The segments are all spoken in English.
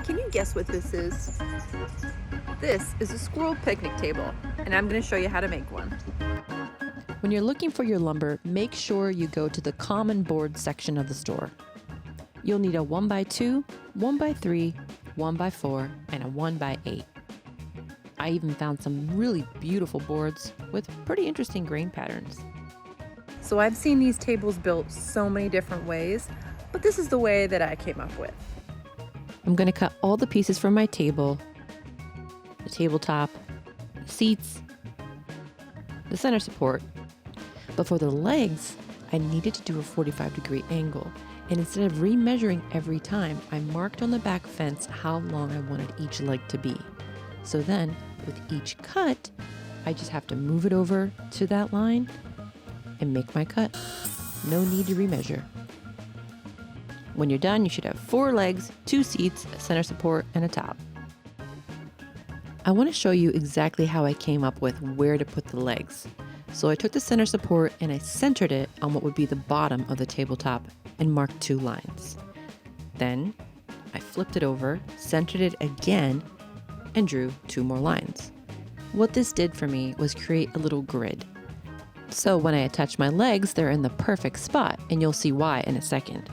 Can you guess what this is? This is a squirrel picnic table, and I'm going to show you how to make one. When you're looking for your lumber, make sure you go to the common board section of the store. You'll need a 1x2, 1x3, 1x4, and a 1x8. I even found some really beautiful boards with pretty interesting grain patterns. So I've seen these tables built so many different ways, but this is the way that I came up with. I'm going to cut all the pieces from my table, the tabletop, the seats, the center support. But for the legs, I needed to do a 45-degree angle. And instead of remeasuring every time, I marked on the back fence how long I wanted each leg to be. So then, with each cut, I just have to move it over to that line and make my cut. No need to remeasure. When you're done, you should have 4 legs, 2 seats, a center support, and a top. I want to show you exactly how I came up with where to put the legs. So I took the center support and I centered it on what would be the bottom of the tabletop and marked 2 lines. Then I flipped it over, centered it again, and drew 2 more lines. What this did for me was create a little grid. So when I attach my legs, they're in the perfect spot, and you'll see why in a second.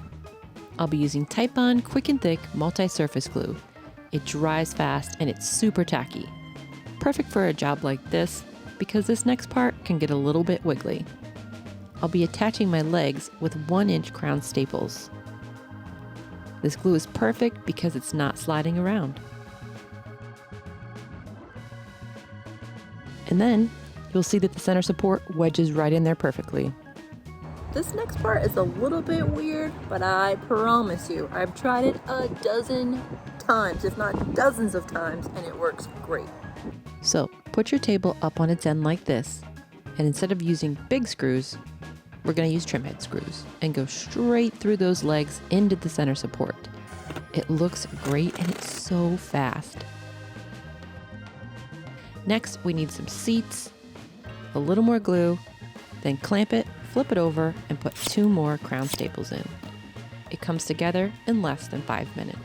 I'll be using Titebond Quick and Thick Multi-Surface Glue. It dries fast and it's super tacky. Perfect for a job like this because this next part can get a little bit wiggly. I'll be attaching my legs with 1-inch crown staples. This glue is perfect because it's not sliding around. And then you'll see that the center support wedges right in there perfectly. This next part is a little bit weird, but I promise you, I've tried it a dozen times, if not dozens of times, and it works great. So put your table up on its end like this, and instead of using big screws, we're going to use trim head screws and go straight through those legs into the center support. It looks great and it's so fast. Next, we need some seats, a little more glue, then clamp it, flip it over, and put 2 more crown staples in. It comes together in less than 5 minutes.